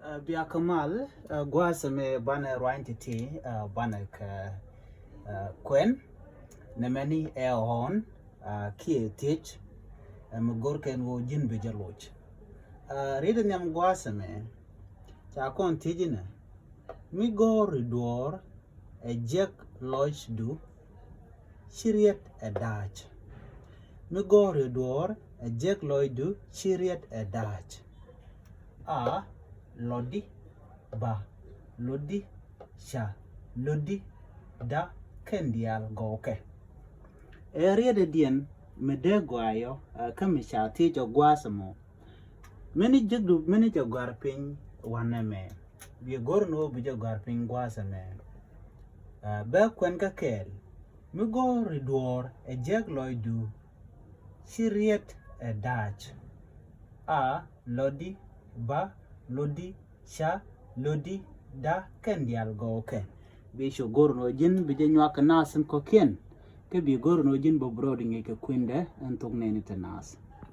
Bia Kamal, Guasame Bana Rantiti, Banak Quen, Nemeni Airhorn, Kia Tich, Mugurken wo Jin Bijaloch. Reading them Guasame, Chakon Tijina, Migo Ridor, a Jack Lodge do, Chiriet a Dutch. Migo Ridor, a Jack Lloyd do, Chiriet a Dutch. Lodi, ba, lodi, sha, lodi, da, kendial goke. Area de dien, medeguayo, kamisha teacher guasamo. Many jigdu, many garping, one me. We go no bija garping guasame. Back when kakel, me go redor, a jag loidu, chiriet a Dutch. Lodi, ba, lodi, sha, lodi, da, kendial go okay. Be sure gorno jin bijanwaka nas and coquin. Ke be gorno jin bo broding a quinde and tongue nas.